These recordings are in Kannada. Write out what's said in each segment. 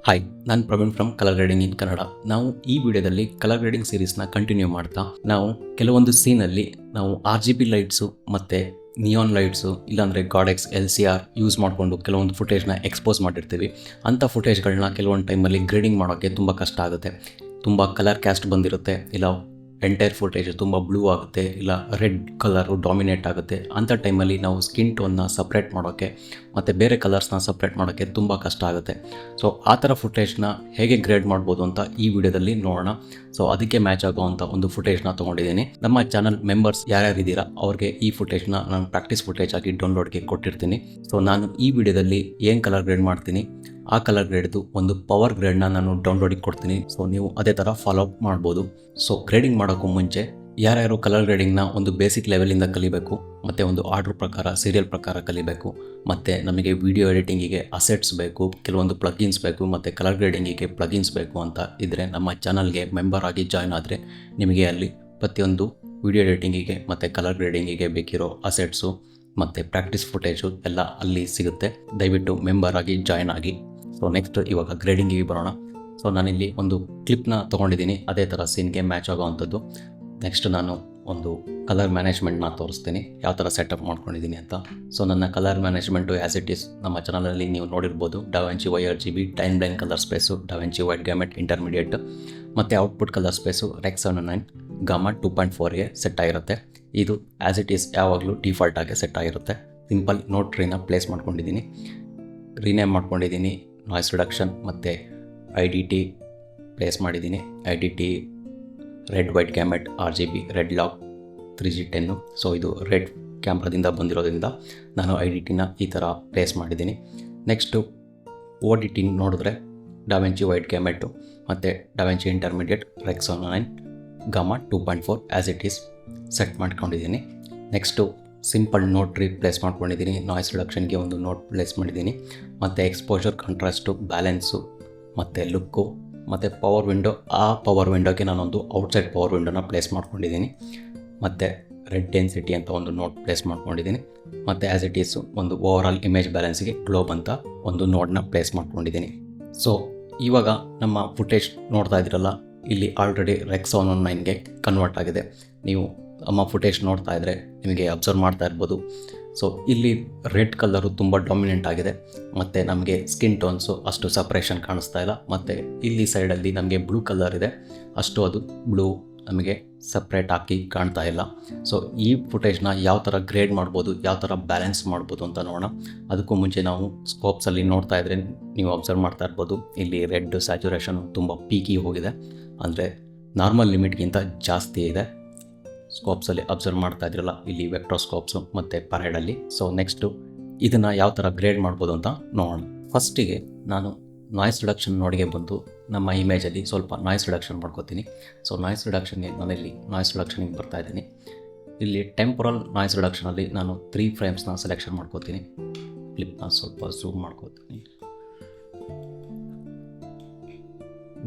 ಹಾಯ್, ನಾನು ಪ್ರವೀಣ್ ಫ್ರಮ್ ಕಲರ್ ಗ್ರೇಡಿಂಗ್ ಇನ್ ಕನ್ನಡ. ನಾವು ಈ ವಿಡಿಯೋದಲ್ಲಿ ಕಲರ್ ಗ್ರೇಡಿಂಗ್ ಸೀರೀಸ್ನ ಕಂಟಿನ್ಯೂ ಮಾಡ್ತಾ ನಾವು ಕೆಲವೊಂದು ಸೀನಲ್ಲಿ ನಾವು RGB ಲೈಟ್ಸು ಮತ್ತು ನಿಯಾನ್ ಲೈಟ್ಸು ಇಲ್ಲಾಂದರೆ ಗಾಡೆಕ್ಸ್ LCR ಯೂಸ್ ಮಾಡಿಕೊಂಡು ಕೆಲವೊಂದು ಫುಟೇಜ್ನ ಎಕ್ಸ್ಪೋಸ್ ಮಾಡಿರ್ತೀವಿ. ಅಂಥ ಫುಟೇಜ್ಗಳನ್ನ ಕೆಲವೊಂದು ಟೈಮಲ್ಲಿ ಗ್ರೇಡಿಂಗ್ ಮಾಡೋಕ್ಕೆ ತುಂಬ ಕಷ್ಟ ಆಗುತ್ತೆ. ತುಂಬ ಕಲರ್ ಕ್ಯಾಸ್ಟ್ ಬಂದಿರುತ್ತೆ, ಇಲ್ಲ ಎಂಟೈರ್ ಫುಟೇಜ್ ತುಂಬ ಬ್ಲೂ ಆಗುತ್ತೆ, ಇಲ್ಲ ರೆಡ್ ಕಲರು ಡಾಮಿನೇಟ್ ಆಗುತ್ತೆ. ಅಂಥ ಟೈಮಲ್ಲಿ ನಾವು ಸ್ಕಿನ್ ಟೋನ್ನ ಸಪ್ರೇಟ್ ಮಾಡೋಕ್ಕೆ ಮತ್ತು ಬೇರೆ ಕಲರ್ಸ್ನ ಸಪ್ರೇಟ್ ಮಾಡೋಕ್ಕೆ ತುಂಬ ಕಷ್ಟ ಆಗುತ್ತೆ. ಸೊ ಆ ಥರ ಫುಟೇಜ್ನ ಹೇಗೆ ಗ್ರೇಡ್ ಮಾಡ್ಬೋದು ಅಂತ ಈ ವಿಡಿಯೋದಲ್ಲಿ ನೋಡೋಣ. ಸೊ ಅದಕ್ಕೆ ಮ್ಯಾಚ್ ಆಗೋವಂಥ ಒಂದು ಫುಟೇಜ್ನ ತೊಗೊಂಡಿದ್ದೀನಿ. ನಮ್ಮ ಚಾನಲ್ ಮೆಂಬರ್ಸ್ ಯಾರ್ಯಾರಿದ್ದೀರಾ ಅವ್ರಿಗೆ ಈ ಫುಟೇಜ್ನ ನಾನು ಪ್ರಾಕ್ಟೀಸ್ ಫುಟೇಜ್ ಆಗಿ ಡೌನ್ಲೋಡ್ಗೆ ಕೊಟ್ಟಿರ್ತೀನಿ. ಸೊ ನಾನು ಈ ವಿಡಿಯೋದಲ್ಲಿ ಏನು ಕಲರ್ ಗ್ರೇಡ್ ಮಾಡ್ತೀನಿ ಆ ಕಲರ್ ಗ್ರೇಡ್ದು ಒಂದು ಪವರ್ ಗ್ರೇಡ್ನ ನಾನು ಡೌನ್ಲೋಡಿಗೆ ಕೊಡ್ತೀನಿ. ಸೊ ನೀವು ಅದೇ ಥರ ಫಾಲೋ ಅಪ್ ಮಾಡ್ಬೋದು. ಸೊ ಗ್ರೇಡಿಂಗ್ ಮಾಡೋಕ್ಕೂ ಮುಂಚೆ ಯಾರ್ಯಾರು ಕಲರ್ ಗ್ರೇಡಿಂಗ್ನ ಒಂದು ಬೇಸಿಕ್ ಲೆವೆಲಿಂದ ಕಲಿಬೇಕು ಮತ್ತು ಒಂದು ಆರ್ಡ್ರ್ ಪ್ರಕಾರ ಸೀರಿಯಲ್ ಪ್ರಕಾರ ಕಲಿಬೇಕು ಮತ್ತು ನಮಗೆ ವಿಡಿಯೋ ಎಡಿಟಿಂಗಿಗೆ ಅಸೆಟ್ಸ್ ಬೇಕು, ಕೆಲವೊಂದು ಪ್ಲಗಿನ್ಸ್ ಬೇಕು ಮತ್ತು ಕಲರ್ ಗ್ರೇಡಿಂಗಿಗೆ ಪ್ಲಗಿನ್ಸ್ ಬೇಕು ಅಂತ ಇದ್ದರೆ ನಮ್ಮ ಚಾನಲ್ಗೆ ಮೆಂಬರ್ ಆಗಿ ಜಾಯ್ನ್ ಆದರೆ ನಿಮಗೆ ಅಲ್ಲಿ ಪ್ರತಿಯೊಂದು ವಿಡಿಯೋ ಎಡಿಟಿಂಗಿಗೆ ಮತ್ತು ಕಲರ್ ಗ್ರೇಡಿಂಗಿಗೆ ಬೇಕಿರೋ ಅಸೆಟ್ಸು ಮತ್ತು ಪ್ರಾಕ್ಟೀಸ್ ಫುಟೇಜು ಎಲ್ಲ ಅಲ್ಲಿ ಸಿಗುತ್ತೆ. ದಯವಿಟ್ಟು ಮೆಂಬರ್ ಆಗಿ ಜಾಯ್ನ್ ಆಗಿ. ಸೊ ನೆಕ್ಸ್ಟ್ ಇವಾಗ ಗ್ರೇಡಿಂಗಿಗೆ ಬರೋಣ. ಸೊ ನಾನಿಲ್ಲಿ ಒಂದು ಕ್ಲಿಪ್ನ ತೊಗೊಂಡಿದ್ದೀನಿ, ಅದೇ ಥರ ಸೀನ್ಗೆ ಮ್ಯಾಚ್ ಆಗೋವಂಥದ್ದು. ನೆಕ್ಸ್ಟ್ ನಾನು ಒಂದು ಕಲರ್ ಮ್ಯಾನೇಜ್ಮೆಂಟ್ನ ತೋರಿಸ್ತೀನಿ, ಯಾವ ಥರ ಸೆಟಪ್ ಮಾಡ್ಕೊಂಡಿದ್ದೀನಿ ಅಂತ. ಸೊ ನನ್ನ colour management as it is ನಮ್ಮ ಚಾನಲಲ್ಲಿ ನೀವು ನೋಡಿರ್ಬೋದು. DaVinci YRGB timeline colour space, DaVinci wide gamut intermediate ಮತ್ತು output colour space rec 79 gamma 2.4ಗೆ ಸೆಟ್ ಆಗಿರುತ್ತೆ. ಇದು ಆ್ಯಸ್ ಇಟ್ ಈಸ್ ಯಾವಾಗಲೂ ಡಿಫಾಲ್ಟ್ ಆಗಿ ಸೆಟ್ ಆಗಿರುತ್ತೆ. ಸಿಂಪಲ್ ನೋಟ್ ಟ್ರೀನ ಪ್ಲೇಸ್ ಮಾಡ್ಕೊಂಡಿದ್ದೀನಿ, ರೀನೇಮ್ ಮಾಡ್ಕೊಂಡಿದ್ದೀನಿ. ನಾಯ್ಸ್ ರಿಡಕ್ಷನ್ ಮತ್ತು IDT ಪ್ಲೇಸ್ ಮಾಡಿದ್ದೀನಿ. IDT red wide gamut RGB red log 3G10. So ಇದು ರೆಡ್ ಕ್ಯಾಮ್ರಾದಿಂದ ಬಂದಿರೋದ್ರಿಂದ ನಾನು IDTನ ಈ ಥರ ಪ್ಲೇಸ್ ಮಾಡಿದ್ದೀನಿ. ನೆಕ್ಸ್ಟು ODT ನೋಡಿದ್ರೆ ಡಾವೆಂಚಿ ವೈಟ್ ಗ್ಯಾಮೆಟು ಮತ್ತು DaVinci intermediate rec 79 gamma 2.4 as it is set ಮಾಡ್ಕೊಂಡಿದ್ದೀನಿ. Next simple node tree place ಮಾಡ್ಕೊಂಡಿದ್ದೀನಿ. ನಾಯ್ಸ್ ರಿಡಕ್ಷನ್ಗೆ ಒಂದು ನೋಟ್ ಪ್ಲೇಸ್ ಮಾಡಿದ್ದೀನಿ ಮತ್ತು ಎಕ್ಸ್ಪೋಜರ್, ಕಾಂಟ್ರಾಸ್ಟು, ಬ್ಯಾಲೆನ್ಸು ಮತ್ತು ಲುಕ್ಕು ಮತ್ತು ಪವರ್ ವಿಂಡೋ. ಆ ಪವರ್ ವಿಂಡೋಗೆ ನಾನೊಂದು ಔಟ್ಸೈಡ್ ಪವರ್ ವಿಂಡೋನ ಪ್ಲೇಸ್ ಮಾಡ್ಕೊಂಡಿದ್ದೀನಿ ಮತ್ತು ರೆಡ್ ಡೆನ್ಸಿಟಿ ಅಂತ ಒಂದು ನೋಟ್ ಪ್ಲೇಸ್ ಮಾಡ್ಕೊಂಡಿದ್ದೀನಿ ಮತ್ತು ಆ್ಯಸ್ ಇಟ್ ಈಸು ಒಂದು ಓವರಾಲ್ ಇಮೇಜ್ ಬ್ಯಾಲೆನ್ಸ್ಗೆ ಗ್ಲೋಬ್ ಅಂತ ಒಂದು ನೋಟ್ನ ಪ್ಲೇಸ್ ಮಾಡ್ಕೊಂಡಿದ್ದೀನಿ. ಸೊ ಇವಾಗ ನಮ್ಮ ಫುಟೇಜ್ ನೋಡ್ತಾ ಇದ್ದೀರಲ್ಲ, ಇಲ್ಲಿ ಆಲ್ರೆಡಿ ರೆಕ್ಸ್ 79ಗೆ ಕನ್ವರ್ಟ್ ಆಗಿದೆ. ನೀವು ನಮ್ಮ ಫುಟೇಜ್ ನೋಡ್ತಾ ಇದ್ದರೆ ನಿಮಗೆ ಅಬ್ಸರ್ವ್ ಮಾಡ್ತಾ ಇರ್ಬೋದು. ಸೊ ಇಲ್ಲಿ ರೆಡ್ ಕಲರು ತುಂಬ ಡಾಮಿನೆಂಟ್ ಆಗಿದೆ ಮತ್ತು ನಮಗೆ ಸ್ಕಿನ್ ಟೋನ್ಸು ಅಷ್ಟು ಸಪ್ರೇಷನ್ ಕಾಣಿಸ್ತಾ ಇಲ್ಲ. ಮತ್ತು ಇಲ್ಲಿ ಸೈಡಲ್ಲಿ ನಮಗೆ ಬ್ಲೂ ಕಲರ್ ಇದೆ, ಅಷ್ಟು ಅದು ಬ್ಲೂ ನಮಗೆ ಸಪ್ರೇಟ್ ಹಾಕಿ ಕಾಣ್ತಾ ಇಲ್ಲ. ಸೊ ಈ ಫುಟೇಜ್ನ ಯಾವ ಥರ ಗ್ರೇಡ್ ಮಾಡ್ಬೋದು, ಯಾವ ಥರ ಬ್ಯಾಲೆನ್ಸ್ ಮಾಡ್ಬೋದು ಅಂತ ನೋಡೋಣ. ಅದಕ್ಕೂ ಮುಂಚೆ ನಾವು ಸ್ಕೋಪ್ಸಲ್ಲಿ ನೋಡ್ತಾ ಇದ್ದರೆ ನೀವು ಅಬ್ಸರ್ವ್ ಮಾಡ್ತಾ ಇರ್ಬೋದು, ಇಲ್ಲಿ ರೆಡ್ ಸ್ಯಾಚುರೇಷನ್ ತುಂಬ ಪೀಕಿ ಹೋಗಿದೆ, ಅಂದರೆ ನಾರ್ಮಲ್ ಲಿಮಿಟ್ಗಿಂತ ಜಾಸ್ತಿ ಇದೆ. ಸ್ಕೋಪ್ಸಲ್ಲಿ ಅಬ್ಸರ್ವ್ ಮಾಡ್ತಾ ಇದ್ರಲ್ಲ, ಇಲ್ಲಿ ವೆಕ್ಟ್ರೋಸ್ಕೋಪ್ಸು ಮತ್ತು ಪರೇಡಲ್ಲಿ. ಸೊ ನೆಕ್ಸ್ಟು ಇದನ್ನು ಯಾವ ಥರ ಗ್ರೇಡ್ ಮಾಡ್ಬೋದು ಅಂತ ನೋಡೋಣ. ಫಸ್ಟಿಗೆ ನಾನು ನಾಯ್ಸ್ ರಿಡಕ್ಷನ್ ನೋಡಿಗೆ ಬಂದು ನಮ್ಮ ಇಮೇಜಲ್ಲಿ ಸ್ವಲ್ಪ ನಾಯ್ಸ್ ರಿಡಕ್ಷನ್ ಮಾಡ್ಕೋತೀನಿ. ಸೊ ನಾಯ್ಸ್ ರಿಡಕ್ಷನ್ಗೆ ನಾನಿಲ್ಲಿ ನಾಯ್ಸ್ ರಿಡಕ್ಷನಿಗೆ ಬರ್ತಾ ಇದ್ದೀನಿ. ಇಲ್ಲಿ ಟೆಂಪೊರಲ್ ನಾಯ್ಸ್ ರಿಡಕ್ಷನಲ್ಲಿ ನಾನು 3 ಫ್ರೇಮ್ಸ್ನ ಸೆಲೆಕ್ಷನ್ ಮಾಡ್ಕೋತೀನಿ. ಕ್ಲಿಪ್ನ ಸ್ವಲ್ಪ ಝೂಮ್ ಮಾಡ್ಕೋತೀನಿ.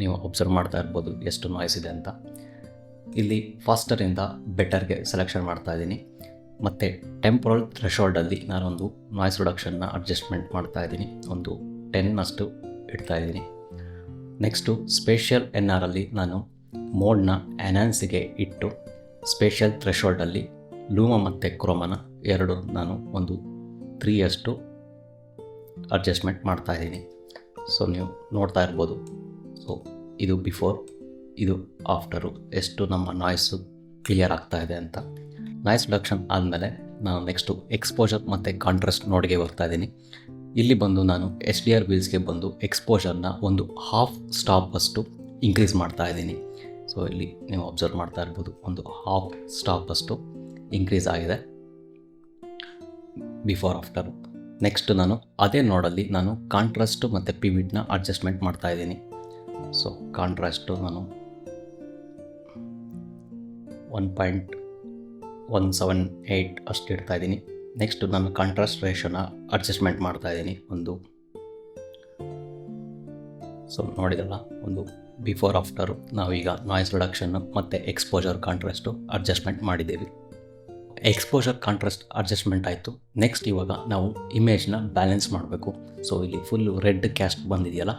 ನೀವು ಅಬ್ಸರ್ವ್ ಮಾಡ್ತಾ ಇರ್ಬೋದು ಎಷ್ಟು ನಾಯ್ಸ್ ಇದೆ ಅಂತ. ಇಲ್ಲಿ ಫಾಸ್ಟರಿಂದ ಬೆಟರ್ಗೆ ಸೆಲೆಕ್ಷನ್ ಮಾಡ್ತಾ ಇದ್ದೀನಿ ಮತ್ತು ಟೆಂಪೊರಲ್ ಥ್ರೆಶೋಲ್ಡಲ್ಲಿ ನಾನೊಂದು ನಾಯ್ಸ್ ರಿಡಕ್ಷನ್ನ ಅಡ್ಜಸ್ಟ್ಮೆಂಟ್ ಮಾಡ್ತಾ ಇದ್ದೀನಿ, ಒಂದು 10 ಇಡ್ತಾ ಇದ್ದೀನಿ. ನೆಕ್ಸ್ಟು ಸ್ಪೇಷಿಯಲ್ NRಲ್ಲಿ ನಾನು ಮೋಡ್ನ ಎನ್ಹಾನ್ಸಿಗೆ ಇಟ್ಟು ಸ್ಪೇಷಿಯಲ್ ಥ್ರೆಶೋಲ್ಡಲ್ಲಿ ಲೂಮಾ ಮತ್ತು ಕ್ರೋಮನ ಎರಡು ನಾನು ಒಂದು 3 ಅಡ್ಜಸ್ಟ್ಮೆಂಟ್ ಮಾಡ್ತಾ ಇದ್ದೀನಿ. ಸೊ ನೀವು ನೋಡ್ತಾ ಇರ್ಬೋದು. ಸೊ ಇದು ಬಿಫೋರ್, ಇದು ಆಫ್ಟರು, ಎಷ್ಟು ನಮ್ಮ ನಾಯ್ಸು ಕ್ಲಿಯರ್ ಆಗ್ತಾ ಇದೆ ಅಂತ. ನಾಯ್ಸ್ ರಿಡಕ್ಷನ್ ಆದಮೇಲೆ ನಾನು ನೆಕ್ಸ್ಟು ಎಕ್ಸ್ಪೋಜರ್ ಮತ್ತು ಕಾಂಟ್ರಾಸ್ಟ್ ನೋಡಿಗೆ ಬರ್ತಾ ಇದ್ದೀನಿ. ಇಲ್ಲಿ ಬಂದು ನಾನು HDR ವೀಲ್ಸ್ಗೆ ಬಂದು ಎಕ್ಸ್ಪೋಜರ್ನ ಒಂದು ಹಾಫ್ ಸ್ಟಾಪಷ್ಟು ಇನ್ಕ್ರೀಸ್ ಮಾಡ್ತಾ ಇದ್ದೀನಿ. ಸೊ ಇಲ್ಲಿ ನೀವು ಅಬ್ಸರ್ವ್ ಮಾಡ್ತಾ ಇರ್ಬೋದು, ಒಂದು ಹಾಫ್ ಸ್ಟಾಪಷ್ಟು ಇನ್ಕ್ರೀಸ್ ಆಗಿದೆ ಬಿಫೋರ್ ಆಫ್ಟರ್. ನೆಕ್ಸ್ಟ್ ನಾನು ಅದೇ ನೋಡಲ್ಲಿ ನಾನು ಕಾಂಟ್ರಾಸ್ಟು ಮತ್ತು ಪಿವಿಟ್ನ ಅಡ್ಜಸ್ಟ್ಮೆಂಟ್ ಮಾಡ್ತಾ ಇದ್ದೀನಿ. ಸೊ ಕಾಂಟ್ರಾಸ್ಟು ನಾನು 1.178 ಅಷ್ಟು ಇಡ್ತಾ ಇದ್ದೀನಿ. ನೆಕ್ಸ್ಟ್ ನಾನು ಕಾಂಟ್ರಾಸ್ಟ್ ರೇಷೋನ ಅಡ್ಜಸ್ಟ್ಮೆಂಟ್ ಮಾಡ್ತಾ ಇದ್ದೀನಿ ಒಂದು. ಸೊ ನೋಡಿದಲ್ಲ, ಒಂದು ಬಿಫೋರ್ ಆಫ್ಟರು ನಾವೀಗ ನಾಯ್ಸ್ ರಿಡಕ್ಷನ್ನು ಮತ್ತು ಎಕ್ಸ್ಪೋಜರ್ ಕಾಂಟ್ರಾಸ್ಟು ಅಡ್ಜಸ್ಟ್ಮೆಂಟ್ ಮಾಡಿದ್ದೀವಿ. ಎಕ್ಸ್ಪೋಜರ್ ಕಾಂಟ್ರಾಸ್ಟ್ ಅಡ್ಜಸ್ಟ್ಮೆಂಟ್ ಆಯಿತು. ನೆಕ್ಸ್ಟ್ ಇವಾಗ ನಾವು ಇಮೇಜ್ನ ಬ್ಯಾಲೆನ್ಸ್ ಮಾಡಬೇಕು. ಸೊ ಇಲ್ಲಿ ಫುಲ್ಲು ರೆಡ್ ಕ್ಯಾಸ್ಟ್ ಬಂದಿದೆಯಲ್ಲ,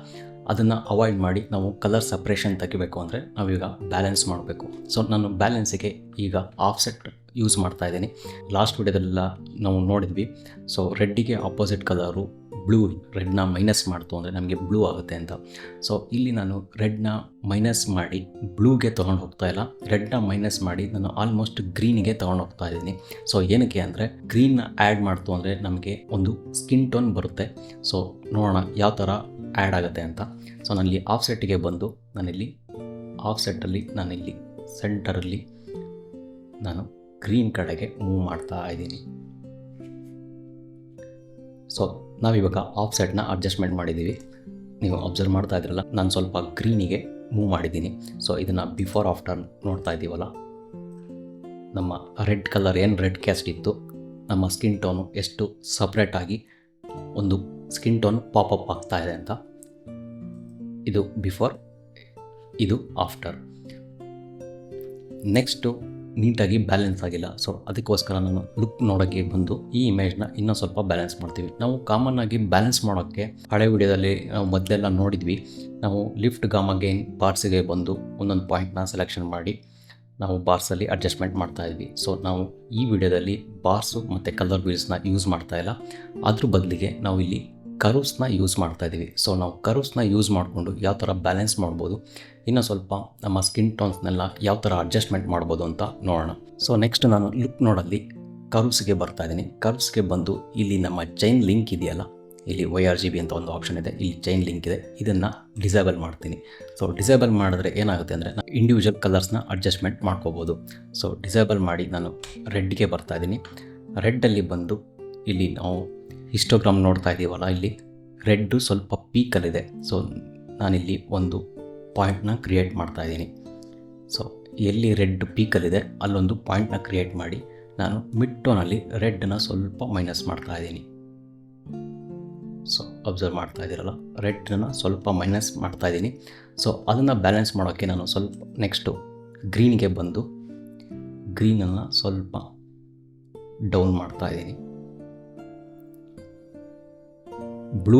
ಅದನ್ನು ಅವಾಯ್ಡ್ ಮಾಡಿ ನಾವು ಕಲರ್ ಸಪ್ರೇಷನ್ ತೆಗಿಬೇಕು ಅಂದರೆ ನಾವೀಗ ಬ್ಯಾಲೆನ್ಸ್ ಮಾಡಬೇಕು. ಸೊ ನಾನು ಬ್ಯಾಲೆನ್ಸಿಗೆ ಈಗ ಆಫ್ಸೆಟ್ ಯೂಸ್ ಮಾಡ್ತಾ ಇದ್ದೀನಿ. ಲಾಸ್ಟ್ ವಿಡಿಯೋದಲ್ಲೆಲ್ಲ ನಾವು ನೋಡಿದ್ವಿ. ಸೊ ರೆಡ್ಡಿಗೆ ಆಪೋಸಿಟ್ ಕಲರು ಬ್ಲೂ, ರೆಡ್ನ ಮೈನಸ್ ಮಾಡ್ತು ಅಂದರೆ ನಮಗೆ ಬ್ಲೂ ಆಗುತ್ತೆ ಅಂತ. ಸೊ ಇಲ್ಲಿ ನಾನು ರೆಡ್ನ ಮೈನಸ್ ಮಾಡಿ ಬ್ಲೂಗೆ ತೊಗೊಂಡು ಹೋಗ್ತಾ ಇಲ್ಲ, ರೆಡ್ನ ಮೈನಸ್ ಮಾಡಿ ನಾನು ಆಲ್ಮೋಸ್ಟ್ ಗ್ರೀನಿಗೆ ತೊಗೊಂಡು ಹೋಗ್ತಾ ಇದ್ದೀನಿ. ಸೊ ಏನಕ್ಕೆ ಅಂದರೆ ಗ್ರೀನ್ನ ಆ್ಯಡ್ ಮಾಡ್ತು ಅಂದರೆ ನಮಗೆ ಒಂದು ಸ್ಕಿನ್ ಟೋನ್ ಬರುತ್ತೆ. ಸೊ ನೋಡೋಣ ಯಾವ ಥರ ಆ್ಯಡ್ ಆಗುತ್ತೆ ಅಂತ. ಸೊ ನಾನಿಲ್ಲಿ ಆಫ್ಸೆಟ್ಟಿಗೆ ಬಂದು ನಾನಿಲ್ಲಿ ಆಫ್ಸೆಟ್ಟಲ್ಲಿ ನಾನಿಲ್ಲಿ ಸೆಂಟರಲ್ಲಿ ನಾನು ಗ್ರೀನ್ ಕಡೆಗೆ ಮೂವ್ ಮಾಡ್ತಾ ಇದ್ದೀನಿ. ಸೊ ನಾವಿವಾಗ ಆಫ್ಸೆಟ್ನ ಅಡ್ಜಸ್ಟ್ಮೆಂಟ್ ಮಾಡಿದ್ದೀವಿ. ನೀವು ಅಬ್ಸರ್ವ್ ಮಾಡ್ತಾ ಇದ್ರಲ್ಲ, ನಾನು ಸ್ವಲ್ಪ ಗ್ರೀನಿಗೆ ಮೂವ್ ಮಾಡಿದ್ದೀನಿ. ಸೊ ಇದನ್ನು ಬಿಫೋರ್ ಆಫ್ಟರ್ ನೋಡ್ತಾ ಇದ್ದೀವಲ್ಲ, ನಮ್ಮ ರೆಡ್ ಕಲರ್ ಏನು ರೆಡ್ ಕ್ಯಾಸ್ಟ್ ಇತ್ತು, ನಮ್ಮ ಸ್ಕಿನ್ ಟೋನು ಎಷ್ಟು ಸಪ್ರೇಟಾಗಿ ಒಂದು ಸ್ಕಿನ್ ಟೋನ್ ಪಾಪಪ್ ಆಗ್ತಾ ಇದೆ ಅಂತ. ಇದು ಬಿಫೋರ್, ಇದು ಆಫ್ಟರ್. ನೆಕ್ಸ್ಟು ನೀಟಾಗಿ ಬ್ಯಾಲೆನ್ಸ್ ಆಗಿಲ್ಲ. ಸೊ ಅದಕ್ಕೋಸ್ಕರ ನಾನು ಲುಕ್ ನೋಡೋಕ್ಕೆ ಬಂದು ಈ ಇಮೇಜ್ನ ಇನ್ನೂ ಸ್ವಲ್ಪ ಬ್ಯಾಲೆನ್ಸ್ ಮಾಡ್ತೀವಿ. ನಾವು ಕಾಮನ್ ಆಗಿ ಬ್ಯಾಲೆನ್ಸ್ ಮಾಡೋಕ್ಕೆ ಹಳೆ ವಿಡಿಯೋದಲ್ಲಿ ನಾವು ಮೊದಲೆಲ್ಲ ನೋಡಿದ್ವಿ. ನಾವು ಲಿಫ್ಟ್ ಗಾಮಾ ಗೇನ್ ಬಾರ್ಸಿಗೆ ಬಂದು ಒಂದೊಂದು ಪಾಯಿಂಟ್ನ ಸೆಲೆಕ್ಷನ್ ಮಾಡಿ ನಾವು ಬಾರ್ಸಲ್ಲಿ ಅಡ್ಜಸ್ಟ್ಮೆಂಟ್ ಮಾಡ್ತಾಯಿದ್ವಿ. ಸೊ ನಾವು ಈ ವಿಡಿಯೋದಲ್ಲಿ ಬಾರ್ಸು ಮತ್ತು ಕಲರ್ ವೀಲ್ಸ್ನ ಯೂಸ್ ಮಾಡ್ತಾ ಇಲ್ಲ. ಅದ್ರ ಬದಲಿಗೆ ನಾವು ಇಲ್ಲಿ ಕರ್ವ್ಸ್ನ ಯೂಸ್ ಮಾಡ್ತಾಯಿದ್ದೀವಿ. ಸೊ ನಾವು ಕರ್ವ್ಸ್ನ ಯೂಸ್ ಮಾಡಿಕೊಂಡು ಯಾವ ಥರ ಬ್ಯಾಲೆನ್ಸ್ ಮಾಡ್ಬೋದು, ಇನ್ನೂ ಸ್ವಲ್ಪ ನಮ್ಮ ಸ್ಕಿನ್ ಟೋನ್ಸ್ನೆಲ್ಲ ಯಾವ ಥರ ಅಡ್ಜಸ್ಟ್ಮೆಂಟ್ ಮಾಡ್ಬೋದು ಅಂತ ನೋಡೋಣ. ಸೊ ನೆಕ್ಸ್ಟ್ ನಾನು ಲುಕ್ ನೋಡಲ್ಲಿ ಕರ್ವ್ಸ್ಗೆ ಬರ್ತಾಯಿದ್ದೀನಿ. ಕರ್ವ್ಸ್ಗೆ ಬಂದು ಇಲ್ಲಿ ನಮ್ಮ ಚೈನ್ ಲಿಂಕ್ ಇದೆಯಲ್ಲ, ಇಲ್ಲಿ YRGB ಅಂತ ಒಂದು ಆಪ್ಷನ್ ಇದೆ, ಇಲ್ಲಿ ಚೈನ್ ಲಿಂಕ್ ಇದೆ, ಇದನ್ನು ಡಿಸೇಬಲ್ ಮಾಡ್ತೀನಿ. ಸೊ ಡಿಸೇಬಲ್ ಮಾಡಿದ್ರೆ ಏನಾಗುತ್ತೆ ಅಂದರೆ ನಾನು ಇಂಡಿವಿಜುವಲ್ ಕಲರ್ಸ್ನ ಅಡ್ಜಸ್ಟ್ಮೆಂಟ್ ಮಾಡ್ಕೋಬೋದು. ಸೊ ಡಿಸೇಬಲ್ ಮಾಡಿ ನಾನು ರೆಡ್ಗೆ ಬರ್ತಾಯಿದ್ದೀನಿ. ರೆಡ್ಡಲ್ಲಿ ಬಂದು ಇಲ್ಲಿ ನಾವು ಹಿಸ್ಟೋಗ್ರಾಮ್ ನೋಡ್ತಾ ಇದ್ದೀವಲ್ಲ, ಇಲ್ಲಿ ರೆಡ್ಡು ಸ್ವಲ್ಪ ಪೀಕಲ್ಲಿದೆ. ಸೊ ನಾನಿಲ್ಲಿ ಒಂದು ಪಾಯಿಂಟ್ನ ಕ್ರಿಯೇಟ್ ಮಾಡ್ತಾ ಇದ್ದೀನಿ. ಸೊ ಎಲ್ಲಿ ರೆಡ್ ಪೀಕಲ್ಲಿದೆ ಅಲ್ಲೊಂದು ಪಾಯಿಂಟ್ನ ಕ್ರಿಯೇಟ್ ಮಾಡಿ ನಾನು ಮಿಡ್ ಟೋನಲ್ಲಿ ರೆಡ್ನ ಸ್ವಲ್ಪ ಮೈನಸ್ ಮಾಡ್ತಾ ಇದ್ದೀನಿ. ಸೊ ಅಬ್ಸರ್ವ್ ಮಾಡ್ತಾ ಇದ್ದೀರಲ್ಲ, ರೆಡ್ನ ಸ್ವಲ್ಪ ಮೈನಸ್ ಮಾಡ್ತಾ ಇದ್ದೀನಿ. ಸೊ ಅದನ್ನು ಬ್ಯಾಲೆನ್ಸ್ ಮಾಡೋಕ್ಕೆ ನಾನು ಸ್ವಲ್ಪ ನೆಕ್ಸ್ಟು ಗ್ರೀನ್ಗೆ ಬಂದು ಗ್ರೀನನ್ನು ಸ್ವಲ್ಪ ಡೌನ್ ಮಾಡ್ತಾ ಇದ್ದೀನಿ. ಬ್ಲೂ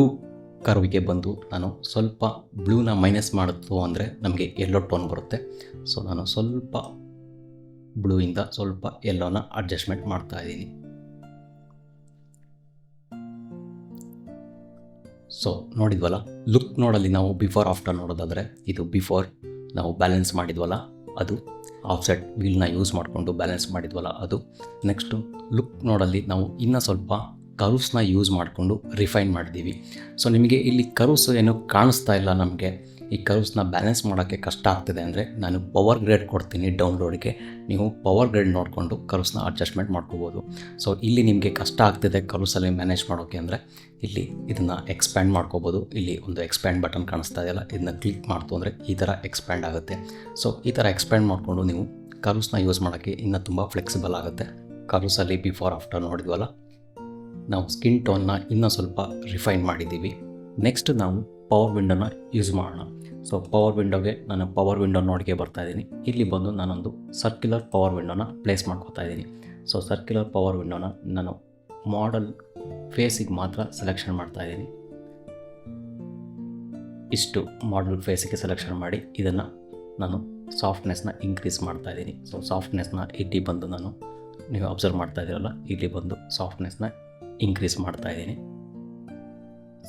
ಕರ್ವಿಗೆ ಬಂದು ನಾನು ಸ್ವಲ್ಪ ಬ್ಲೂನ ಮೈನಸ್ ಮಾಡಿತು ಅಂದರೆ ನಮಗೆ ಯೆಲ್ಲೋ ಟೋನ್ ಬರುತ್ತೆ. ಸೊ ನಾನು ಸ್ವಲ್ಪ ಬ್ಲೂಯಿಂದ ಸ್ವಲ್ಪ ಯೆಲ್ಲೋನ ಅಡ್ಜಸ್ಟ್ಮೆಂಟ್ ಮಾಡ್ತಾ ಇದ್ದೀನಿ. ಸೊ ನೋಡಿದ್ವಲ್ಲ, ಲುಕ್ ನೋಡಲ್ಲಿ ನಾವು ಬಿಫೋರ್ ಆಫ್ಟರ್ ನೋಡೋದಾದರೆ ಇದು ಬಿಫೋರ್ ನಾವು ಬ್ಯಾಲೆನ್ಸ್ ಮಾಡಿದ್ವಲ್ಲ ಅದು, ಆಫ್ಸೆಟ್ ವೀಲ್ನ ಯೂಸ್ ಮಾಡಿಕೊಂಡು ಬ್ಯಾಲೆನ್ಸ್ ಮಾಡಿದ್ವಲ್ಲ ಅದು. ನೆಕ್ಸ್ಟು ಲುಕ್ ನೋಡಲ್ಲಿ ನಾವು ಇನ್ನೂ ಸ್ವಲ್ಪ ಕರ್ವ್ಸ್ನ ಯೂಸ್ ಮಾಡಿಕೊಂಡು ರಿಫೈನ್ ಮಾಡಿದ್ದೀವಿ. ಸೊ ನಿಮಗೆ ಇಲ್ಲಿ ಕರ್ವ್ಸ್ ಏನೂ ಕಾಣಿಸ್ತಾ ಇಲ್ಲ, ನಮಗೆ ಈ ಕರ್ವ್ಸ್ನ ಬ್ಯಾಲೆನ್ಸ್ ಮಾಡೋಕ್ಕೆ ಕಷ್ಟ ಆಗ್ತಿದೆ ಅಂದರೆ ನಾನು ಪವರ್ ಗ್ರೇಡ್ ಕೊಡ್ತೀನಿ ಡೌನ್ಲೋಡ್ಗೆ. ನೀವು ಪವರ್ ಗ್ರೇಡ್ ನೋಡಿಕೊಂಡು ಕರ್ವ್ಸ್ನ ಅಡ್ಜಸ್ಟ್ಮೆಂಟ್ ಮಾಡ್ಕೋಬೋದು. ಸೊ ಇಲ್ಲಿ ನಿಮಗೆ ಕಷ್ಟ ಆಗ್ತಿದೆ ಕರ್ವ್ಸಲ್ಲಿ ಮ್ಯಾನೇಜ್ ಮಾಡೋಕ್ಕೆ ಅಂದರೆ ಇಲ್ಲಿ ಇದನ್ನು ಎಕ್ಸ್ಪ್ಯಾಂಡ್ ಮಾಡ್ಕೋಬೋದು. ಇಲ್ಲಿ ಒಂದು ಎಕ್ಸ್ಪ್ಯಾಂಡ್ ಬಟನ್ ಕಾಣಿಸ್ತಾ ಇದೆಯಲ್ಲ, ಇದನ್ನ ಕ್ಲಿಕ್ ಮಾಡ್ತು ಅಂದರೆ ಈ ಥರ ಎಕ್ಸ್ಪ್ಯಾಂಡ್ ಆಗುತ್ತೆ. ಸೊ ಈ ಥರ ಎಕ್ಸ್ಪ್ಯಾಂಡ್ ಮಾಡಿಕೊಂಡು ನೀವು ಕರ್ವ್ಸ್ನ ಯೂಸ್ ಮಾಡೋಕ್ಕೆ ಇನ್ನೂ ತುಂಬ ಫ್ಲೆಕ್ಸಿಬಲ್ ಆಗುತ್ತೆ. ಕರ್ವ್ಸಲ್ಲಿ ಬಿಫೋರ್ ಆಫ್ಟರ್ ನೋಡಿದ್ವಲ್ಲ, ನಾವು ಸ್ಕಿನ್ ಟೋನ್ನ ಇನ್ನೂ ಸ್ವಲ್ಪ ರಿಫೈನ್ ಮಾಡಿದ್ದೀವಿ. ನೆಕ್ಸ್ಟ್ ನಾವು ಪವರ್ ವಿಂಡೋನ ಯೂಸ್ ಮಾಡೋಣ. ಸೊ ಪವರ್ ವಿಂಡೋಗೆ ನಾನು ಪವರ್ ವಿಂಡೋ ನೋಡಿಗೆ ಬರ್ತಾಯಿದ್ದೀನಿ. ಇಲ್ಲಿ ಬಂದು ನಾನೊಂದು ಸರ್ಕ್ಯುಲರ್ ಪವರ್ ವಿಂಡೋನ ಪ್ಲೇಸ್ ಮಾಡ್ಕೋತಾ ಇದ್ದೀನಿ. ಸೊ ಸರ್ಕ್ಯುಲರ್ ಪವರ್ ವಿಂಡೋನ ನಾನು ಮಾಡೆಲ್ ಫೇಸಿಗೆ ಮಾತ್ರ ಸೆಲೆಕ್ಷನ್ ಮಾಡ್ತಾಯಿದ್ದೀನಿ. ಇಷ್ಟು ಮಾಡೆಲ್ ಫೇಸಿಗೆ ಸೆಲೆಕ್ಷನ್ ಮಾಡಿ ಇದನ್ನು ನಾನು ಸಾಫ್ಟ್ನೆಸ್ನ ಇನ್ಕ್ರೀಸ್ ಮಾಡ್ತಾಯಿದ್ದೀನಿ. ಸೊ ಸಾಫ್ಟ್ನೆಸ್ನ ಇಲ್ಲಿ ಬಂದು ನಾನು, ನೀವು ಅಬ್ಸರ್ವ್ ಮಾಡ್ತಾ ಇದ್ದೀರಲ್ಲ, ಇಲ್ಲಿ ಬಂದು ಸಾಫ್ಟ್ನೆಸ್ನ ಇನ್ಕ್ರೀಸ್ ಮಾಡ್ತಾ ಇದ್ದೀನಿ.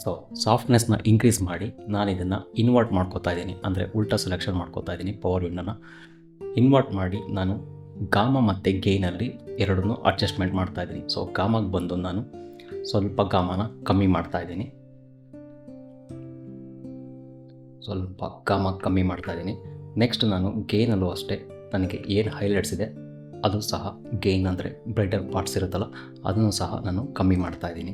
ಸೊ ಸಾಫ್ಟ್ನೆಸ್ನ ಇನ್ಕ್ರೀಸ್ ಮಾಡಿ ನಾನು ಇದನ್ನು ಇನ್ವರ್ಟ್ ಮಾಡ್ಕೋತಾ ಇದ್ದೀನಿ, ಅಂದರೆ ಉಲ್ಟಾ ಸೆಲೆಕ್ಷನ್ ಮಾಡ್ಕೋತಾ ಇದ್ದೀನಿ. ಪವರ್ ವಿಂಡೋನ ಇನ್ವರ್ಟ್ ಮಾಡಿ ನಾನು ಗಾಮಾ ಮತ್ತು ಗೇನಲ್ಲಿ ಎರಡನ್ನೂ ಅಡ್ಜಸ್ಟ್ಮೆಂಟ್ ಮಾಡ್ತಾ ಇದ್ದೀನಿ. ಸೊ ಗಾಮಾಗೆ ಬಂದು ನಾನು ಸ್ವಲ್ಪ ಗಾಮಾನ ಕಮ್ಮಿ ಮಾಡ್ತಾ ಇದ್ದೀನಿ, ಸ್ವಲ್ಪ ಗಾಮ ಕಮ್ಮಿ ಮಾಡ್ತಾ ಇದ್ದೀನಿ. ನೆಕ್ಸ್ಟ್ ನಾನು ಗೇನಲ್ಲೂ ಅಷ್ಟೇ ನನಗೆ ಏನು ಹೈಲೈಟ್ಸ್ ಇದೆ ಅದು ಸಹ, ಗೇನ್ ಅಂದರೆ ಬ್ರೈಟರ್ ಪಾರ್ಟ್ಸ್ ಇರುತ್ತಲ್ಲ ಅದನ್ನು ಸಹ ನಾನು ಕಮ್ಮಿ ಮಾಡ್ತಾ ಇದ್ದೀನಿ.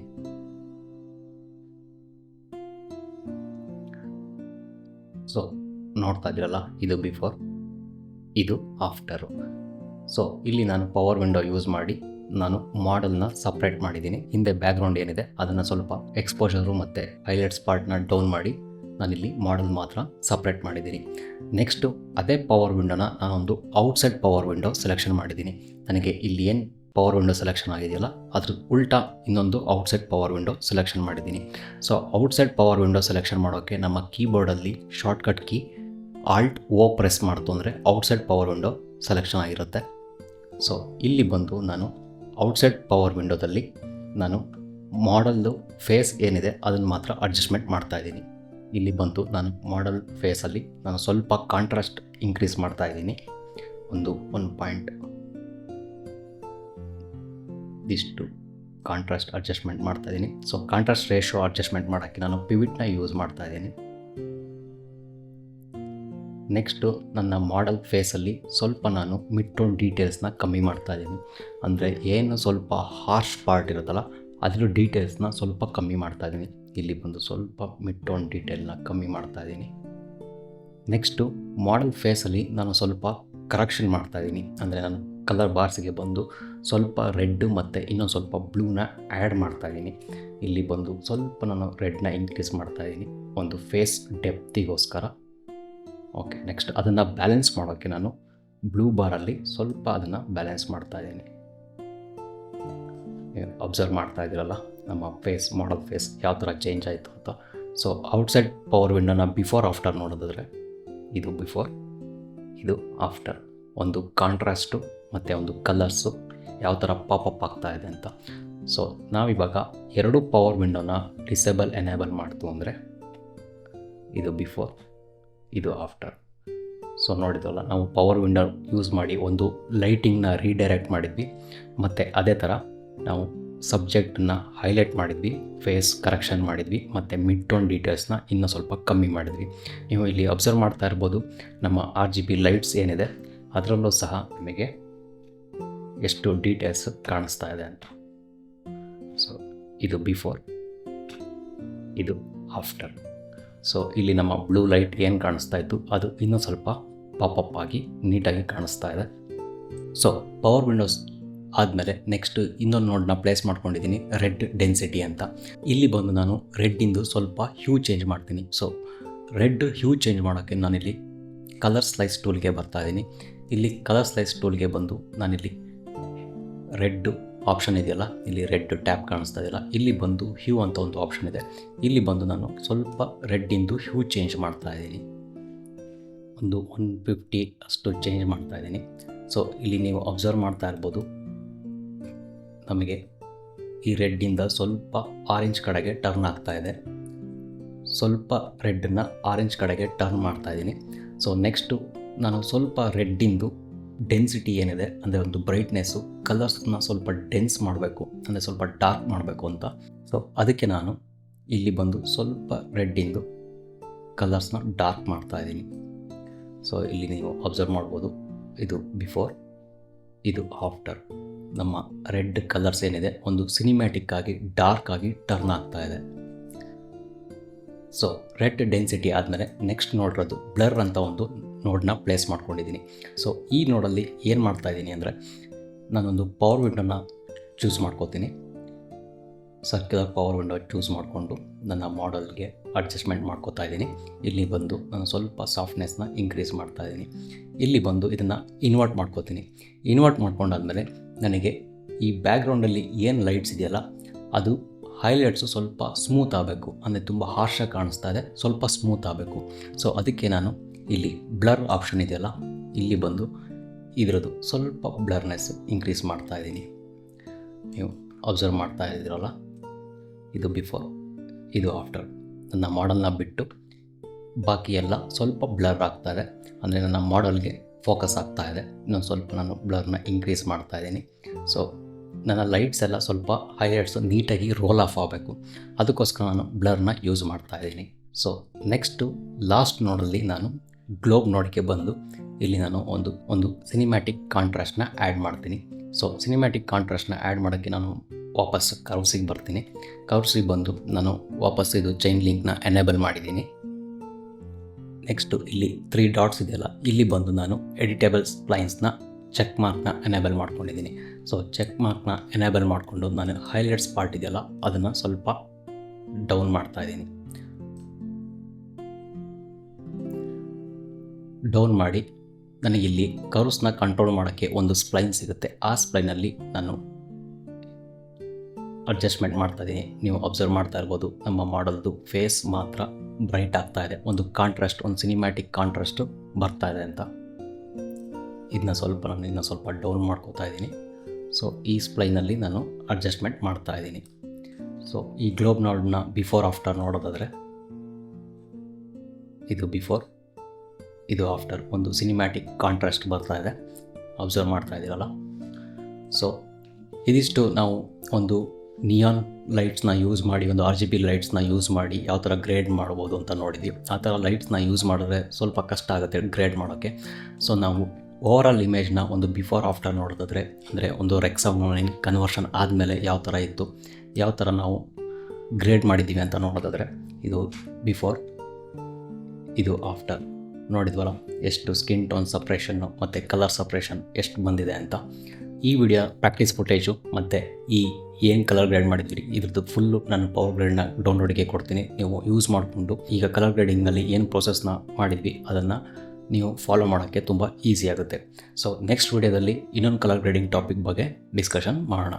ಸೊ ನೋಡ್ತಾ ಇದ್ದೀರಲ್ಲ, ಇದು ಬಿಫೋರ್, ಇದು ಆಫ್ಟರು. ಸೊ ಇಲ್ಲಿ ನಾನು ಪವರ್ ವಿಂಡೋ ಯೂಸ್ ಮಾಡಿ ನಾನು ಮಾಡೆಲ್ನ ಸಪ್ರೇಟ್ ಮಾಡಿದ್ದೀನಿ. ಹಿಂದೆ ಬ್ಯಾಕ್ಗ್ರೌಂಡ್ ಏನಿದೆ ಅದನ್ನು ಸ್ವಲ್ಪ ಎಕ್ಸ್ಪೋಜರು ಮತ್ತು ಹೈಲೈಟ್ಸ್ ಪಾರ್ಟ್ನ ಡೌನ್ ಮಾಡಿ ನಾನಿಲ್ಲಿ ಮಾಡೆಲ್ ಮಾತ್ರ ಸಪ್ರೇಟ್ ಮಾಡಿದ್ದೀನಿ. ನೆಕ್ಸ್ಟು ಅದೇ ಪವರ್ ವಿಂಡೋನ ನಾನೊಂದು ಔಟ್ಸೈಡ್ ಪವರ್ ವಿಂಡೋ ಸೆಲೆಕ್ಷನ್ ಮಾಡಿದ್ದೀನಿ. ನನಗೆ ಇಲ್ಲಿ ಏನು ಪವರ್ ವಿಂಡೋ ಸೆಲೆಕ್ಷನ್ ಆಗಿದೆಯಲ್ಲ ಅದ್ರ ಉಲ್ಟಾ ಇನ್ನೊಂದು ಔಟ್ಸೈಡ್ ಪವರ್ ವಿಂಡೋ ಸೆಲೆಕ್ಷನ್ ಮಾಡಿದ್ದೀನಿ. So outside power window selection ಮಾಡೋಕ್ಕೆ ನಮ್ಮ ಕೀಬೋರ್ಡಲ್ಲಿ ಶಾರ್ಟ್ಕಟ್ ಕೀ ಆಲ್ಟ್ ಓ ಪ್ರೆಸ್ ಮಾಡ್ತು ಅಂದರೆ ಔಟ್ಸೈಡ್ ಪವರ್ ವಿಂಡೋ ಸೆಲೆಕ್ಷನ್ ಆಗಿರುತ್ತೆ. ಸೊ ಇಲ್ಲಿ ಬಂದು ನಾನು ಔಟ್ಸೈಡ್ ಪವರ್ ವಿಂಡೋದಲ್ಲಿ ನಾನು ಮಾಡಲ್ದು ಫೇಸ್ ಏನಿದೆ ಅದನ್ನು ಮಾತ್ರ ಅಡ್ಜಸ್ಟ್ಮೆಂಟ್ ಮಾಡ್ತಾಯಿದ್ದೀನಿ. ಇಲ್ಲಿ ಬಂತು ನಾನು ಮಾಡಲ್ ಫೇಸಲ್ಲಿ ನಾನು ಸ್ವಲ್ಪ ಕಾಂಟ್ರಾಸ್ಟ್ ಇನ್ಕ್ರೀಸ್ ಮಾಡ್ತಾಯಿದ್ದೀನಿ. ಒಂದು 1 ಪಾಯಿಂಟ್ ಇಷ್ಟು ಕಾಂಟ್ರಾಸ್ಟ್ ಅಡ್ಜಸ್ಟ್ಮೆಂಟ್ ಮಾಡ್ತಾಯಿದ್ದೀನಿ. ಸೊ ಕಾಂಟ್ರಾಸ್ಟ್ ರೇಷೋ ಅಡ್ಜಸ್ಟ್ಮೆಂಟ್ ಮಾಡೋಕ್ಕೆ ನಾನು ಪಿವಿಟ್ನ ಯೂಸ್ ಮಾಡ್ತಾಯಿದ್ದೀನಿ. ನೆಕ್ಸ್ಟು ನನ್ನ ಮಾಡಲ್ ಫೇಸಲ್ಲಿ ಸ್ವಲ್ಪ ನಾನು ಮಿಡ್ ಟೋನ್ ಡೀಟೇಲ್ಸ್ನ ಕಮ್ಮಿ ಮಾಡ್ತಾಯಿದ್ದೀನಿ. ಅಂದರೆ ಏನು ಸ್ವಲ್ಪ ಹಾರ್ಶ್ ಪಾರ್ಟ್ ಇರುತ್ತಲ್ಲ ಅದ್ರ ಡೀಟೇಲ್ಸ್ನ ಸ್ವಲ್ಪ ಕಮ್ಮಿ ಮಾಡ್ತಾಯಿದ್ದೀನಿ. ಇಲ್ಲಿ ಬಂದು ಸ್ವಲ್ಪ ಮಿಡ್ ಟೋನ್ ಡೀಟೇಲ್ನ ಕಮ್ಮಿ ಮಾಡ್ತಾಯಿದ್ದೀನಿ. ನೆಕ್ಸ್ಟು ಮಾಡಲ್ ಫೇಸಲ್ಲಿ ನಾನು ಸ್ವಲ್ಪ ಕರೆಕ್ಷನ್ ಮಾಡ್ತಾಯಿದ್ದೀನಿ. ಅಂದರೆ ನಾನು ಕಲರ್ ಬಾರ್ಸಿಗೆ ಬಂದು ಸ್ವಲ್ಪ ರೆಡ್ಡು ಮತ್ತು ಇನ್ನೊಂದು ಸ್ವಲ್ಪ ಬ್ಲೂನ ಆ್ಯಡ್ ಮಾಡ್ತಾಯಿದ್ದೀನಿ. ಇಲ್ಲಿ ಬಂದು ಸ್ವಲ್ಪ ನಾನು ರೆಡ್ನ ಇನ್ಕ್ರೀಸ್ ಮಾಡ್ತಾಯಿದ್ದೀನಿ ಒಂದು ಫೇಸ್ ಡೆಪ್ತಿಗೋಸ್ಕರ. ಓಕೆ, ನೆಕ್ಸ್ಟ್ ಅದನ್ನು ಬ್ಯಾಲೆನ್ಸ್ ಮಾಡೋಕ್ಕೆ ನಾನು ಬ್ಲೂ ಬಾರಲ್ಲಿ ಸ್ವಲ್ಪ ಅದನ್ನು ಬ್ಯಾಲೆನ್ಸ್ ಮಾಡ್ತಾಯಿದ್ದೀನಿ. ಅಬ್ಸರ್ವ್ ಮಾಡ್ತಾ ಇದ್ದೀರಲ್ಲ ನಮ್ಮ ಫೇಸ್ ಮಾಡಲ್ ಫೇಸ್ ಯಾವ ಥರ ಚೇಂಜ್ ಆಯಿತು ಅಂತ. ಸೊ ಔಟ್ಸೈಡ್ ಪವರ್ ವಿಂಡೋನ ಬಿಫೋರ್ ಆಫ್ಟರ್ ನೋಡೋದಾದರೆ ಇದು ಬಿಫೋರ್, ಇದು ಆಫ್ಟರ್. ಒಂದು ಕಾಂಟ್ರಾಸ್ಟು ಮತ್ತು ಒಂದು ಕಲರ್ಸು ಯಾವ ಥರ ಪಾಪಪ್ ಆಗ್ತಾ ಇದೆ ಅಂತ. ಸೊ ನಾವಿವಾಗ ಎರಡು ಪವರ್ ವಿಂಡೋನ ಡಿಸೇಬಲ್ ಎನೇಬಲ್ ಮಾಡ್ತು ಅಂದರೆ ಇದು ಬಿಫೋರ್, ಇದು ಆಫ್ಟರ್. ಸೊ ನೋಡಿದ್ವಲ್ಲ ನಾವು ಪವರ್ ವಿಂಡೋ ಯೂಸ್ ಮಾಡಿ ಒಂದು ಲೈಟಿಂಗ್ನ ರೀಡೈರೆಕ್ಟ್ ಮಾಡಿದ್ವಿ, ಮತ್ತು ಅದೇ ಥರ ನಾವು ಸಬ್ಜೆಕ್ಟನ್ನ ಹೈಲೈಟ್ ಮಾಡಿದ್ವಿ, ಫೇಸ್ ಕರೆಕ್ಷನ್ ಮಾಡಿದ್ವಿ, ಮತ್ತು ಮಿಡ್ ಟೋನ್ ಡೀಟೇಲ್ಸ್ನ ಇನ್ನೂ ಸ್ವಲ್ಪ ಕಮ್ಮಿ ಮಾಡಿದ್ವಿ. ನೀವು ಇಲ್ಲಿ ಅಬ್ಸರ್ವ್ ಮಾಡ್ತಾ ಇರ್ಬೋದು ನಮ್ಮ RGB ಲೈಟ್ಸ್ ಏನಿದೆ ಅದರಲ್ಲೂ ಸಹ ನಿಮಗೆ ಎಷ್ಟು ಡೀಟೇಲ್ಸ್ ಕಾಣಿಸ್ತಾ ಇದೆ ಅಂತ. ಸೊ ಇದು ಬಿಫೋರ್, ಇದು ಆಫ್ಟರ್. ಸೊ ಇಲ್ಲಿ ನಮ್ಮ ಬ್ಲೂ ಲೈಟ್ ಏನು ಕಾಣಿಸ್ತಾ ಇತ್ತು ಅದು ಇನ್ನೂ ಸ್ವಲ್ಪ ಪಾಪಪ್ ಆಗಿ ನೀಟಾಗಿ ಕಾಣಿಸ್ತಾ ಇದೆ. ಸೊ ಪವರ್ ವಿಂಡೋಸ್ ಆದಮೇಲೆ ನೆಕ್ಸ್ಟ್ ಇನ್ನೊಂದು ನೋಡ್ನ ಪ್ಲೇಸ್ ಮಾಡ್ಕೊಂಡಿದ್ದೀನಿ, ರೆಡ್ ಡೆನ್ಸಿಟಿ ಅಂತ. ಇಲ್ಲಿ ಬಂದು ನಾನು ರೆಡ್ಡಿಂದು ಸ್ವಲ್ಪ ಹ್ಯೂ ಚೇಂಜ್ ಮಾಡ್ತೀನಿ. ಸೊ ರೆಡ್ ಹ್ಯೂ ಚೇಂಜ್ ಮಾಡೋಕ್ಕೆ ನಾನಿಲ್ಲಿ ಕಲರ್ ಸ್ಲೈಸ್ ಟೂಲ್ಗೆ ಬರ್ತಾಯಿದ್ದೀನಿ. ಇಲ್ಲಿ ಕಲರ್ ಸ್ಲೈಸ್ ಟೂಲ್ಗೆ ಬಂದು ನಾನಿಲ್ಲಿ ರೆಡ್ ಆಪ್ಷನ್ ಇದೆಯಲ್ಲ, ಇಲ್ಲಿ ರೆಡ್ ಟ್ಯಾಪ್ ಕಾಣಿಸ್ತಾ ಇದೆಯಲ್ಲ, ಇಲ್ಲಿ ಬಂದು ಹ್ಯೂ ಅಂತ ಒಂದು ಆಪ್ಷನ್ ಇದೆ. ಇಲ್ಲಿ ಬಂದು ನಾನು ಸ್ವಲ್ಪ ರೆಡ್ಡಿಂದು ಹ್ಯೂ ಚೇಂಜ್ ಮಾಡ್ತಾಯಿದ್ದೀನಿ, ಒಂದು 150 ಅಷ್ಟು ಚೇಂಜ್ ಮಾಡ್ತಾಯಿದ್ದೀನಿ. ಸೊ ಇಲ್ಲಿ ನೀವು ಅಬ್ಸರ್ವ್ ಮಾಡ್ತಾ ಇರ್ಬೋದು ನಮಗೆ ಈ ರೆಡ್ಡಿಂದ ಸ್ವಲ್ಪ ಆರೆಂಜ್ ಕಡೆಗೆ ಟರ್ನ್ ಆಗ್ತಾ ಇದೆ. ಸ್ವಲ್ಪ ರೆಡ್ಡನ್ನು ಆರೆಂಜ್ ಕಡೆಗೆ ಟರ್ನ್ ಮಾಡ್ತಾಯಿದ್ದೀನಿ. ಸೊ ನೆಕ್ಸ್ಟು ನಾನು ಸ್ವಲ್ಪ ರೆಡ್ಡಿಂದು ಡೆನ್ಸಿಟಿ ಏನಿದೆ ಅಂದರೆ ಒಂದು ಬ್ರೈಟ್ನೆಸ್ಸು, ಕಲರ್ಸ್ನ ಸ್ವಲ್ಪ ಡೆನ್ಸ್ ಮಾಡಬೇಕು, ಅಂದರೆ ಸ್ವಲ್ಪ ಡಾರ್ಕ್ ಮಾಡಬೇಕು ಅಂತ. ಸೊ ಅದಕ್ಕೆ ನಾನು ಇಲ್ಲಿ ಬಂದು ಸ್ವಲ್ಪ ರೆಡ್ಡಿಂದು ಕಲರ್ಸ್ನ ಡಾರ್ಕ್ ಮಾಡ್ತಾಯಿದ್ದೀನಿ. ಸೊ ಇಲ್ಲಿ ನೀವು ಅಬ್ಸರ್ವ್ ಮಾಡ್ಬೋದು ಇದು ಬಿಫೋರ್, ಇದು ಆಫ್ಟರ್. ನಮ್ಮ ರೆಡ್ ಕಲರ್ಸ್ ಏನಿದೆ ಒಂದು ಸಿನಿಮ್ಯಾಟಿಕ್ ಆಗಿ ಡಾರ್ಕ್ ಆಗಿ ಟರ್ನ್ ಆಗ್ತಾ ಇದೆ. ಸೊ ರೆಡ್ ಡೆನ್ಸಿಟಿ ಆದಮೇಲೆ ನೆಕ್ಸ್ಟ್ ನೋಡಿರೋದು ಬ್ಲರ್ ಅಂತ ಒಂದು ನೋಡನ್ನ ಪ್ಲೇಸ್ ಮಾಡ್ಕೊಂಡಿದ್ದೀನಿ. ಸೊ ಈ ನೋಡಲ್ಲಿ ಏನು ಮಾಡ್ತಾಯಿದ್ದೀನಿ ಅಂದರೆ ನಾನೊಂದು ಪವರ್ ವಿಂಡೋನ ಚೂಸ್ ಮಾಡ್ಕೋತೀನಿ. ಸರ್ಕ್ಯುಲರ್ ಪವರ್ ವಿಂಡೋ ಚೂಸ್ ಮಾಡಿಕೊಂಡು ನನ್ನ ಮಾಡಲ್ಗೆ ಅಡ್ಜಸ್ಟ್ಮೆಂಟ್ ಮಾಡ್ಕೋತಾ ಇದ್ದೀನಿ. ಇಲ್ಲಿ ಬಂದು ನಾನು ಸ್ವಲ್ಪ ಸಾಫ್ಟ್ನೆಸ್ನ ಇನ್ಕ್ರೀಸ್ ಮಾಡ್ತಾಯಿದ್ದೀನಿ. ಇಲ್ಲಿ ಬಂದು ಇದನ್ನು ಇನ್ವರ್ಟ್ ಮಾಡ್ಕೋತೀನಿ. ಇನ್ವರ್ಟ್ ಮಾಡ್ಕೊಂಡಾದ್ಮೇಲೆ ನನಗೆ ಈ ಬ್ಯಾಕ್ಗ್ರೌಂಡಲ್ಲಿ ಏನು ಲೈಟ್ಸ್ ಇದೆಯಲ್ಲ ಅದು ಹೈಲೈಟ್ಸು ಸ್ವಲ್ಪ ಸ್ಮೂತ್ ಆಗಬೇಕು, ಅಂದರೆ ತುಂಬ ಹಾರ್ಷಾಗಿ ಕಾಣಿಸ್ತಾ ಇದೆ, ಸ್ವಲ್ಪ ಸ್ಮೂತ್ ಆಗಬೇಕು. ಸೊ ಅದಕ್ಕೆ ನಾನು ಇಲ್ಲಿ ಬ್ಲರ್ ಆಪ್ಷನ್ ಇದೆಯಲ್ಲ ಇಲ್ಲಿ ಬಂದು ಇದರದ್ದು ಸ್ವಲ್ಪ ಬ್ಲರ್ನೆಸ್ ಇನ್ಕ್ರೀಸ್ ಮಾಡ್ತಾಯಿದ್ದೀನಿ. ನೀವು ಅಬ್ಸರ್ವ್ ಮಾಡ್ತಾ ಇದ್ದೀರಲ್ಲ ಇದು ಬಿಫೋರ್, ಇದು ಆಫ್ಟರ್. ನನ್ನ ಮಾಡಲ್ನ ಬಿಟ್ಟು ಬಾಕಿ ಎಲ್ಲ ಸ್ವಲ್ಪ ಬ್ಲರ್ ಆಗ್ತಾಯಿದೆ, ಅಂದರೆ ನನ್ನ ಮಾಡಲ್ಗೆ ಫೋಕಸ್ ಆಗ್ತಾ ಇದೆ. ಇನ್ನೊಂದು ಸ್ವಲ್ಪ ನಾನು ಬ್ಲರ್ನ ಇನ್ಕ್ರೀಸ್ ಮಾಡ್ತಾಯಿದ್ದೀನಿ. ಸೊ ನನ್ನ ಲೈಟ್ಸ್ ಎಲ್ಲ ಸ್ವಲ್ಪ ಹೈಲೈಟ್ಸು ನೀಟಾಗಿ ರೋಲ್ ಆಫ್ ಆಗಬೇಕು, ಅದಕ್ಕೋಸ್ಕರ ನಾನು ಬ್ಲರ್ನ ಯೂಸ್ ಮಾಡ್ತಾಯಿದ್ದೀನಿ. ಸೊ ನೆಕ್ಸ್ಟು ಲಾಸ್ಟ್ ನೋಡಲ್ಲಿ ನಾನು ಗ್ಲೋಬ್ ನೋಡೋಕ್ಕೆ ಬಂದು ಇಲ್ಲಿ ನಾನು ಒಂದು ಸಿನಿಮ್ಯಾಟಿಕ್ ಕಾಂಟ್ರಾಸ್ಟ್ನ ಆ್ಯಡ್ ಮಾಡ್ತೀನಿ. ಸೊ ಸಿನಿಮ್ಯಾಟಿಕ್ ಕಾಂಟ್ರಾಸ್ಟ್ನ ಆ್ಯಡ್ ಮಾಡೋಕ್ಕೆ ನಾನು ವಾಪಸ್ ಕರ್ವ್ಸಿಗೆ ಬರ್ತೀನಿ. ಕರ್ವ್ಸಿಗೆ ಬಂದು ನಾನು ವಾಪಸ್ ಇದು ಚೈನ್ ಲಿಂಕ್ನ ಎನೇಬಲ್ ಮಾಡಿದ್ದೀನಿ. ನೆಕ್ಸ್ಟು ಇಲ್ಲಿ 3 ಡಾಟ್ಸ್ ಇದೆಯಲ್ಲ ಇಲ್ಲಿ ಬಂದು ನಾನು ಎಡಿಟೇಬಲ್ ಸ್ಪ್ಲೈನ್ಸ್ನ ಚೆಕ್ ಮಾರ್ಕ್ನ ಎನೇಬಲ್ ಮಾಡ್ಕೊಂಡಿದ್ದೀನಿ. ಸೊ ಚೆಕ್ ಮಾರ್ಕ್ನ ಎನೇಬಲ್ ಮಾಡಿಕೊಂಡು ನಾನು ಹೈಲೈಟ್ಸ್ ಪಾರ್ಟ್ ಇದೆಯಲ್ಲ ಅದನ್ನು ಸ್ವಲ್ಪ ಡೌನ್ ಮಾಡ್ತಾಯಿದ್ದೀನಿ. ಡೌನ್ ಮಾಡಿ ನನಗಿಲ್ಲಿ ಕರ್ವ್ಸ್ನ ಕಂಟ್ರೋಲ್ ಮಾಡೋಕ್ಕೆ ಒಂದು ಸ್ಪ್ಲೈನ್ ಸಿಗುತ್ತೆ. ಆ ಸ್ಪ್ಲೈನಲ್ಲಿ ನಾನು ಅಡ್ಜಸ್ಟ್ಮೆಂಟ್ ಮಾಡ್ತಾಯಿದ್ದೀನಿ. ನೀವು ಅಬ್ಸರ್ವ್ ಮಾಡ್ತಾ ಇರ್ಬೋದು, ನಮ್ಮ ಮಾಡಲ್ದು ಫೇಸ್ ಮಾತ್ರ ಬ್ರೈಟ್ ಆಗ್ತಾ ಇದೆ, ಒಂದು ಕಾಂಟ್ರಾಸ್ಟ್, ಒಂದು ಸಿನಿಮ್ಯಾಟಿಕ್ ಕಾಂಟ್ರಾಸ್ಟು ಬರ್ತಾ ಇದೆ ಅಂತ. ನಾನು ಇನ್ನೂ ಸ್ವಲ್ಪ ಡೌನ್ ಮಾಡ್ಕೋತಾ ಇದ್ದೀನಿ. ಸೊ ಈ ಸ್ಪ್ಲೈನಲ್ಲಿ ನಾನು ಅಡ್ಜಸ್ಟ್ಮೆಂಟ್ ಮಾಡ್ತಾ ಇದ್ದೀನಿ. ಸೊ ಈ ಗ್ಲೋಬ್ ನಾಡ್ನ ಬಿಫೋರ್ ಆಫ್ಟರ್ ನೋಡೋದಾದರೆ ಇದು ಬಿಫೋರ್, ಇದು ಆಫ್ಟರ್, ಒಂದು ಸಿನಿಮ್ಯಾಟಿಕ್ ಕಾಂಟ್ರಾಸ್ಟ್ ಬರ್ತಾ ಇದೆ, ಅಬ್ಸರ್ವ್ ಮಾಡ್ತಾ ಇದ್ದೀರಲ್ಲ. ಸೊ ಇದಿಷ್ಟು ನಾವು ಒಂದು ನಿಯಾನ್ ಲೈಟ್ಸ್ನ ಯೂಸ್ ಮಾಡಿ, ಒಂದು RGB ಲೈಟ್ಸ್ನ ಯೂಸ್ ಮಾಡಿ ಯಾವ ಥರ ಗ್ರೇಡ್ ಮಾಡ್ಬೋದು ಅಂತ ನೋಡಿದ್ದೀವಿ. ಆ ಥರ ಲೈಟ್ಸ್ನ ಯೂಸ್ ಮಾಡಿದ್ರೆ ಸ್ವಲ್ಪ ಕಷ್ಟ ಆಗುತ್ತೆ ಗ್ರೇಡ್ ಮಾಡೋಕ್ಕೆ. ಸೊ ನಾವು ಓವರಾಲ್ ಇಮೇಜ್ನ ಒಂದು ಬಿಫೋರ್ ಆಫ್ಟರ್ ನೋಡೋದಾದರೆ, ಅಂದರೆ ಒಂದು ರೆಕ್ಸಾಮೋನಿನ್ ಕನ್ವರ್ಷನ್ ಆದಮೇಲೆ ಯಾವ ಥರ ಇತ್ತು, ಯಾವ ಥರ ನಾವು ಗ್ರೇಡ್ ಮಾಡಿದ್ದೀವಿ ಅಂತ ನೋಡೋದಾದರೆ, ಇದು ಬಿಫೋರ್, ಇದು ಆಫ್ಟರ್. ನೋಡಿದ್ವಲ್ಲ ಎಷ್ಟು ಸ್ಕಿನ್ ಟೋನ್ ಸಪ್ರೇಷನ್ನು ಮತ್ತು ಕಲರ್ ಸಪ್ರೇಷನ್ ಎಷ್ಟು ಬಂದಿದೆ ಅಂತ. ಈ ವಿಡಿಯೋ ಪ್ರಾಕ್ಟೀಸ್ ಫುಟೇಜು ಮತ್ತು ಈ ಏನು ಕಲರ್ ಗ್ರೇಡ್ ಮಾಡಿದ್ದೀರಿ ಇದ್ರದ್ದು ಫುಲ್ಲು ನಾನು ಪವರ್ ಗ್ರೇಡ್ನ ಡೌನ್ಲೋಡಿಗೆ ಕೊಡ್ತೀನಿ. ನೀವು ಯೂಸ್ ಮಾಡಿಕೊಂಡು ಈಗ ಕಲರ್ ಗ್ರೇಡಿಂಗ್ನಲ್ಲಿ ಏನು ಪ್ರೋಸೆಸ್ನ ಮಾಡಿದ್ವಿ ಅದನ್ನು ನೀವು ಫಾಲೋ ಮಾಡೋಕ್ಕೆ ತುಂಬ ಈಸಿ ಆಗುತ್ತೆ. ಸೊ ನೆಕ್ಸ್ಟ್ ವಿಡಿಯೋದಲ್ಲಿ ಇನ್ನೊಂದು ಕಲರ್ ಗ್ರೇಡಿಂಗ್ ಟಾಪಿಕ್ ಬಗ್ಗೆ ಡಿಸ್ಕಷನ್ ಮಾಡೋಣ.